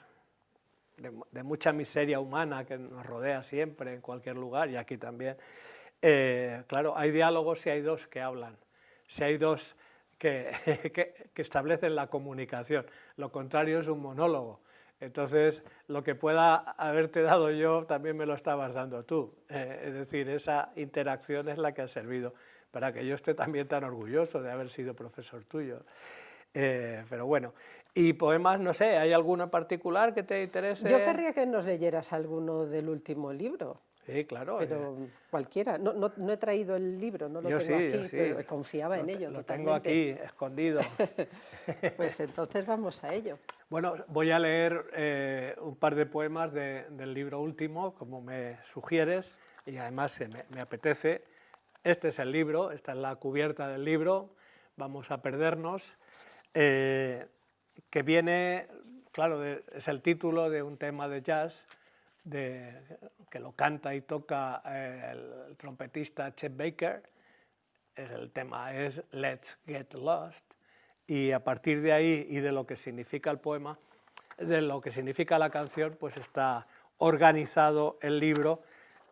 de mucha miseria humana que nos rodea siempre, en cualquier lugar, y aquí también, claro, hay diálogos si hay dos que hablan, si hay dos que establecen la comunicación. Lo contrario es un monólogo. Entonces, lo que pueda haberte dado yo, también me lo estabas dando tú. Es decir, esa interacción es la que ha servido para que yo esté también tan orgulloso de haber sido profesor tuyo. Pero bueno, y poemas, no sé, ¿hay alguno en particular que te interese? Yo querría que nos leyeras alguno del último libro. Sí, claro. Pero cualquiera. No he traído el libro, no lo Yo tengo sí, aquí, yo sí. pero confiaba en ello Lo totalmente. tengo aquí, escondido. Pues entonces vamos a ello. Bueno, voy a leer un par de poemas del libro último, como me sugieres, y además me apetece. Este es el libro, esta es la cubierta del libro, Vamos a perdernos, que viene, claro, es el título de un tema de jazz, que lo canta y toca el trompetista Chet Baker. El tema es Let's Get Lost, y a partir de ahí y de lo que significa el poema, de lo que significa la canción, pues está organizado el libro,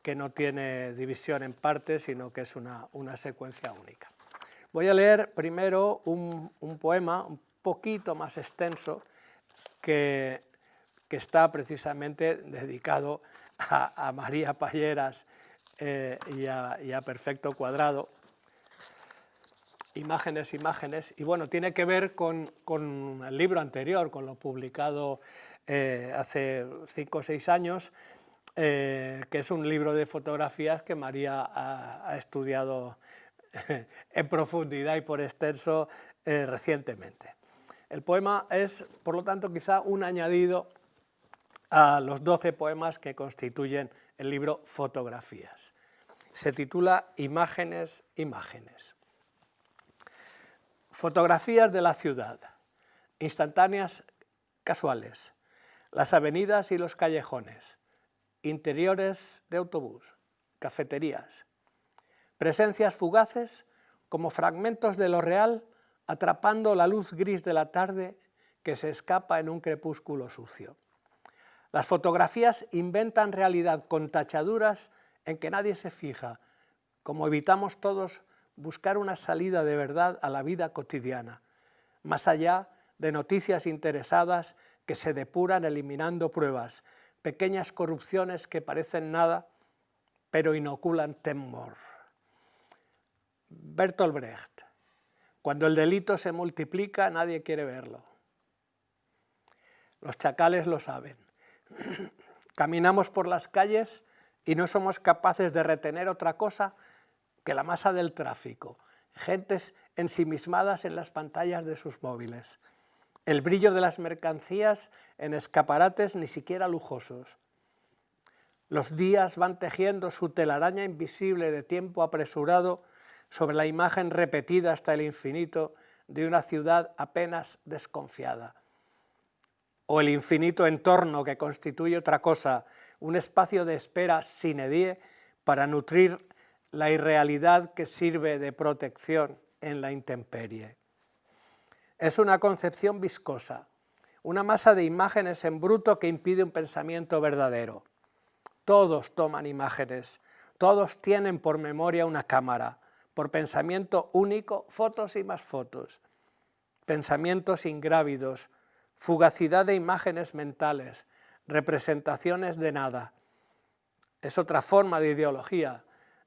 que no tiene división en partes, sino que es una secuencia única. Voy a leer primero un poema un poquito más extenso que está precisamente dedicado a María Palleras y a Perfecto Cuadrado. Imágenes, imágenes, y bueno, tiene que ver con el libro anterior, con lo publicado hace 5 o 6 años, que es un libro de fotografías que María ha estudiado en profundidad y por extenso recientemente. El poema es, por lo tanto, quizá un añadido a los 12 poemas que constituyen el libro Fotografías. Se titula Imágenes, imágenes. Fotografías de la ciudad, instantáneas casuales, las avenidas y los callejones, interiores de autobús, cafeterías, presencias fugaces como fragmentos de lo real atrapando la luz gris de la tarde que se escapa en un crepúsculo sucio. Las fotografías inventan realidad con tachaduras en que nadie se fija, como evitamos todos buscar una salida de verdad a la vida cotidiana, más allá de noticias interesadas que se depuran eliminando pruebas, pequeñas corrupciones que parecen nada, pero inoculan temor. Bertolt Brecht: cuando el delito se multiplica, nadie quiere verlo. Los chacales lo saben. Caminamos por las calles y no somos capaces de retener otra cosa que la masa del tráfico, gentes ensimismadas en las pantallas de sus móviles, el brillo de las mercancías en escaparates ni siquiera lujosos. Los días van tejiendo su telaraña invisible de tiempo apresurado sobre la imagen repetida hasta el infinito de una ciudad apenas desconfiada. O el infinito entorno que constituye otra cosa, un espacio de espera sine die para nutrir la irrealidad que sirve de protección en la intemperie. Es una concepción viscosa, una masa de imágenes en bruto que impide un pensamiento verdadero. Todos toman imágenes, todos tienen por memoria una cámara, por pensamiento único, fotos y más fotos, pensamientos ingrávidos, fugacidad de imágenes mentales, representaciones de nada. Es otra forma de ideología,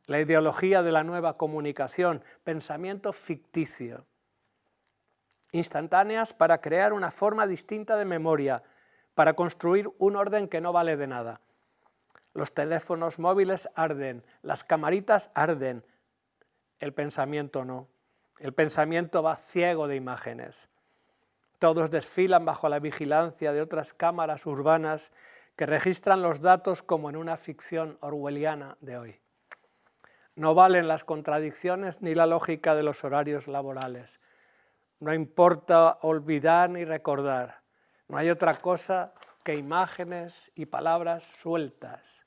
la ideología de la nueva comunicación, pensamiento ficticio. Instantáneas para crear una forma distinta de memoria, para construir un orden que no vale de nada. Los teléfonos móviles arden, las camaritas arden, el pensamiento no. El pensamiento va ciego de imágenes. Todos desfilan bajo la vigilancia de otras cámaras urbanas que registran los datos como en una ficción orwelliana de hoy. No valen las contradicciones ni la lógica de los horarios laborales. No importa olvidar ni recordar. No hay otra cosa que imágenes y palabras sueltas.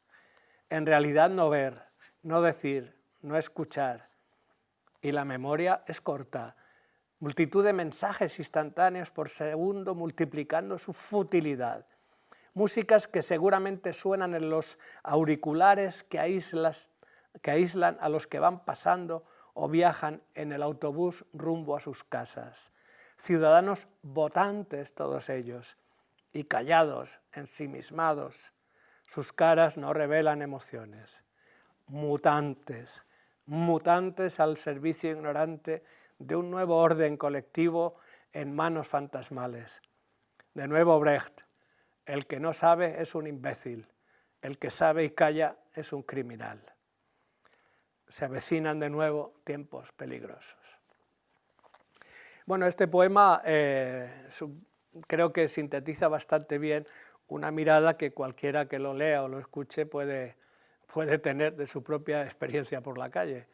En realidad no ver, no decir, no escuchar. Y la memoria es corta. Multitud de mensajes instantáneos por segundo multiplicando su futilidad. músicas que seguramente suenan en los auriculares que aíslan a los que van pasando o viajan en el autobús rumbo a sus casas. Ciudadanos votantes todos ellos, y callados, ensimismados. Sus caras no revelan emociones. Mutantes, mutantes al servicio ignorante de un nuevo orden colectivo en manos fantasmales. De nuevo Brecht: el que no sabe es un imbécil, el que sabe y calla es un criminal. Se avecinan de nuevo tiempos peligrosos. Bueno, este poema creo que sintetiza bastante bien una mirada que cualquiera que lo lea o lo escuche puede tener de su propia experiencia por la calle,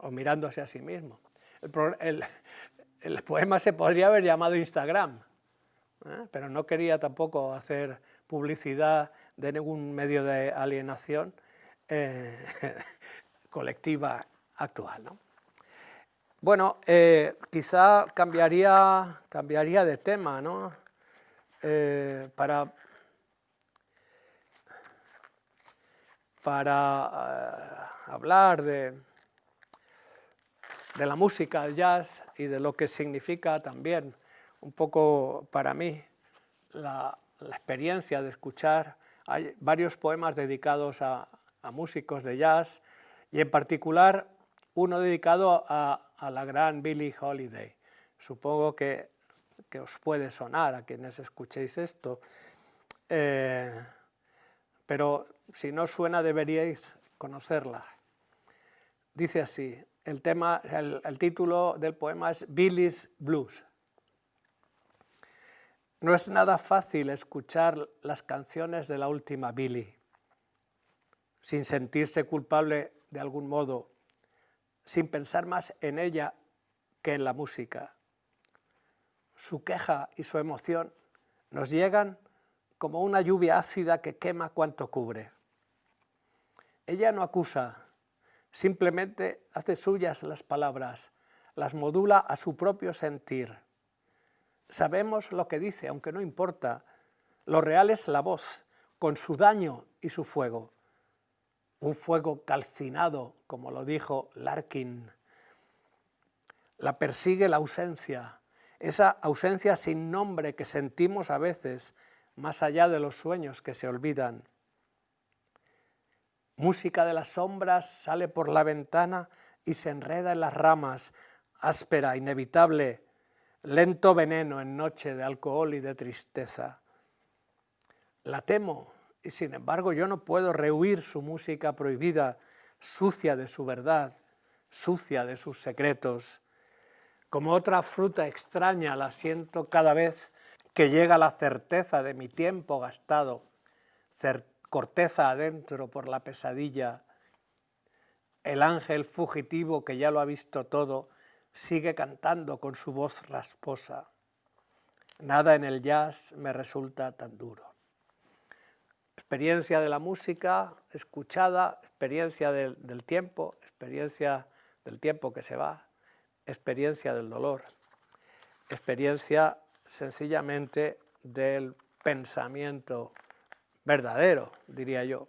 o mirándose a sí mismo. El poema se podría haber llamado Instagram, pero no quería tampoco hacer publicidad de ningún medio de alienación colectiva actual, ¿no? Bueno, quizá cambiaría de tema, ¿no? Para hablar de la música, el jazz, y de lo que significa también un poco para mí la experiencia de escuchar. Hay varios poemas dedicados a músicos de jazz, y en particular uno dedicado a la gran Billie Holiday. Supongo que os puede sonar a quienes escuchéis esto, pero si no suena deberíais conocerla. Dice así, el título del poema es Billie's Blues. No es nada fácil escuchar las canciones de la última Billie sin sentirse culpable de algún modo, sin pensar más en ella que en la música. Su queja y su emoción nos llegan como una lluvia ácida que quema cuanto cubre. Ella no acusa, simplemente hace suyas las palabras, las modula a su propio sentir. Sabemos lo que dice, aunque no importa. Lo real es la voz, con su daño y su fuego. Un fuego calcinado, como lo dijo Larkin. La persigue la ausencia, esa ausencia sin nombre que sentimos a veces, más allá de los sueños que se olvidan. Música de las sombras sale por la ventana y se enreda en las ramas, áspera, inevitable, lento veneno en noche de alcohol y de tristeza. La temo, y sin embargo yo no puedo rehuir su música prohibida, sucia de su verdad, sucia de sus secretos. Como otra fruta extraña la siento cada vez que llega la certeza de mi tiempo gastado, corteza adentro por la pesadilla. El ángel fugitivo que ya lo ha visto todo sigue cantando con su voz rasposa. Nada en el jazz me resulta tan duro. Experiencia de la música escuchada, experiencia del tiempo, experiencia del tiempo que se va, experiencia del dolor, experiencia sencillamente del pensamiento verdadero, diría yo.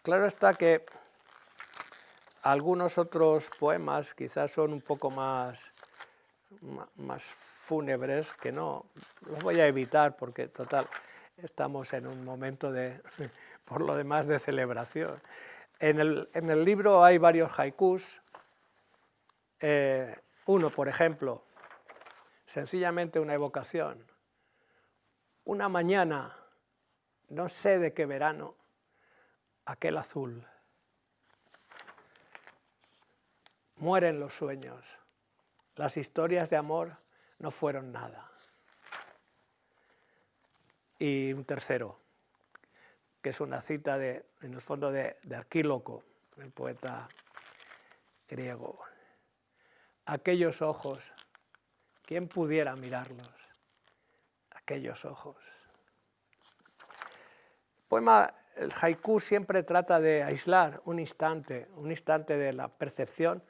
Claro está que algunos otros poemas quizás son un poco más fúnebres, que no los voy a evitar porque total estamos en un momento por lo demás de celebración. En el libro hay varios haikus. Uno, por ejemplo, sencillamente una evocación. Una mañana, no sé de qué verano, aquel azul. Mueren los sueños. Las historias de amor no fueron nada. Y un tercero, que es una cita en el fondo de Arquíloco, el poeta griego. Aquellos ojos, ¿quién pudiera mirarlos? Aquellos ojos. El haiku siempre trata de aislar un instante de la percepción,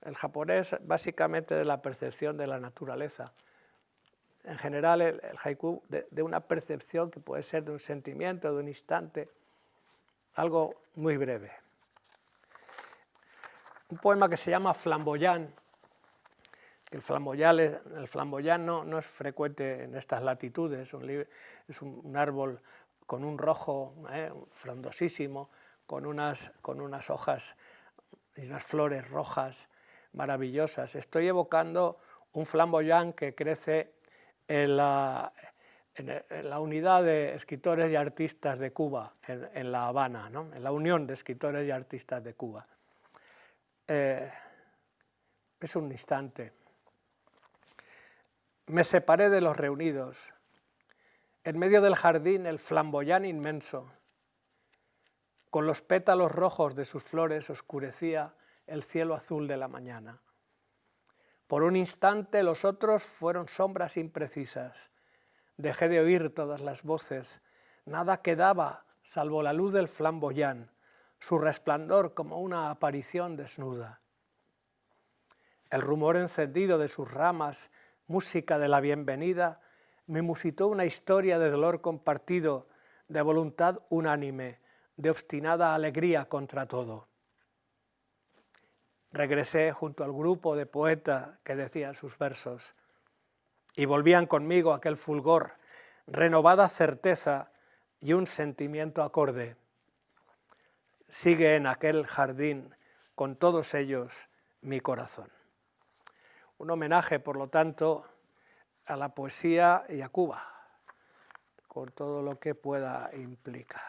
el japonés básicamente de la percepción de la naturaleza, en general el haiku de una percepción que puede ser de un sentimiento, de un instante, algo muy breve. Un poema que se llama Flamboyant. El flamboyant no es frecuente en estas latitudes, es un árbol con un rojo frondosísimo, con unas hojas y unas flores rojas maravillosas. Estoy evocando un flamboyant que crece en la unidad de escritores y artistas de Cuba, en La Habana, ¿no? En la Unión de Escritores y Artistas de Cuba. Es un instante. Me separé de los reunidos. En medio del jardín el flamboyán inmenso, con los pétalos rojos de sus flores oscurecía el cielo azul de la mañana. Por un instante los otros fueron sombras imprecisas. Dejé de oír todas las voces. Nada quedaba salvo la luz del flamboyán, su resplandor como una aparición desnuda. El rumor encendido de sus ramas, música de la bienvenida, me musitó una historia de dolor compartido, de voluntad unánime, de obstinada alegría contra todo. Regresé junto al grupo de poetas que decían sus versos y volvían conmigo aquel fulgor, renovada certeza y un sentimiento acorde. Sigue en aquel jardín con todos ellos mi corazón. Un homenaje, por lo tanto, a la poesía y a Cuba, con todo lo que pueda implicar.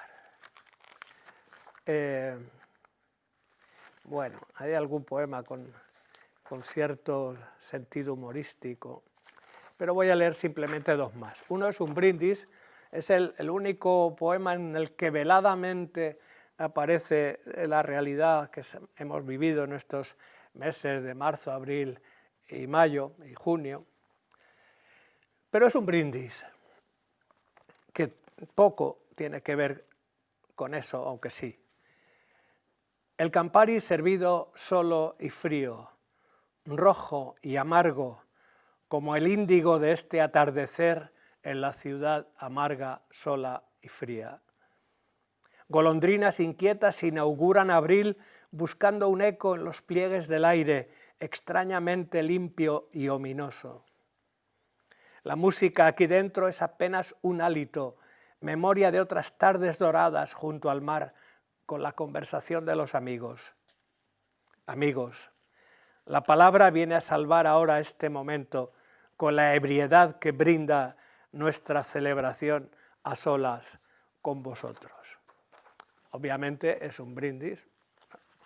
Bueno, hay algún poema con cierto sentido humorístico, pero voy a leer simplemente dos más. Uno es un brindis, es el único poema en el que veladamente aparece la realidad que hemos vivido en estos meses de marzo, abril y mayo y junio, pero es un brindis que poco tiene que ver con eso, aunque sí. El Campari servido solo y frío, rojo y amargo, como el índigo de este atardecer en la ciudad amarga, sola y fría. Golondrinas inquietas inauguran abril buscando un eco en los pliegues del aire, extrañamente limpio y ominoso. La música aquí dentro es apenas un hálito, memoria de otras tardes doradas junto al mar, con la conversación de los amigos. Amigos, la palabra viene a salvar ahora este momento con la ebriedad que brinda nuestra celebración a solas con vosotros. Obviamente es un brindis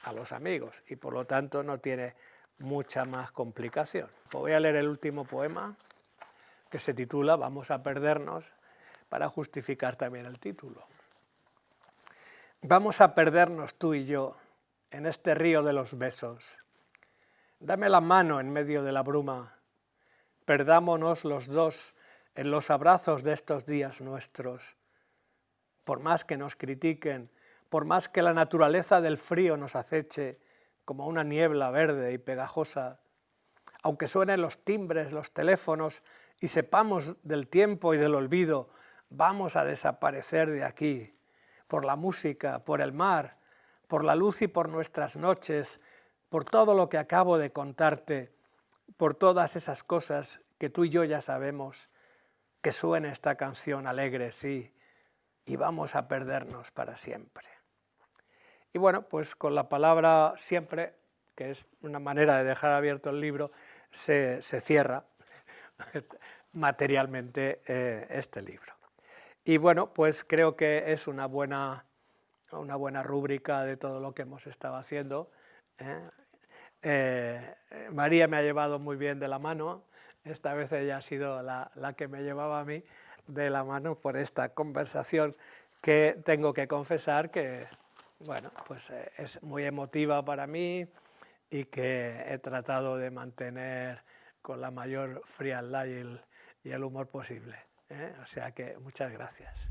a los amigos y por lo tanto no tiene mucha más complicación. Voy a leer el último poema que se titula Vamos a perdernos, para justificar también el título. Vamos a perdernos tú y yo en este río de los besos. Dame la mano en medio de la bruma. Perdámonos los dos en los abrazos de estos días nuestros. Por más que nos critiquen, por más que la naturaleza del frío nos aceche como una niebla verde y pegajosa, aunque suenen los timbres, los teléfonos y sepamos del tiempo y del olvido, vamos a desaparecer de aquí, por la música, por el mar, por la luz y por nuestras noches, por todo lo que acabo de contarte, por todas esas cosas que tú y yo ya sabemos, que suene esta canción alegre, sí, y vamos a perdernos para siempre. Y bueno, pues con la palabra siempre, que es una manera de dejar abierto el libro, se cierra materialmente este libro. Y bueno, pues creo que es una buena rúbrica de todo lo que hemos estado haciendo. María me ha llevado muy bien de la mano, esta vez ella ha sido la que me llevaba a mí de la mano por esta conversación que tengo que confesar que, bueno, pues es muy emotiva para mí y que he tratado de mantener con la mayor frialdad y el humor posible. O sea que muchas gracias.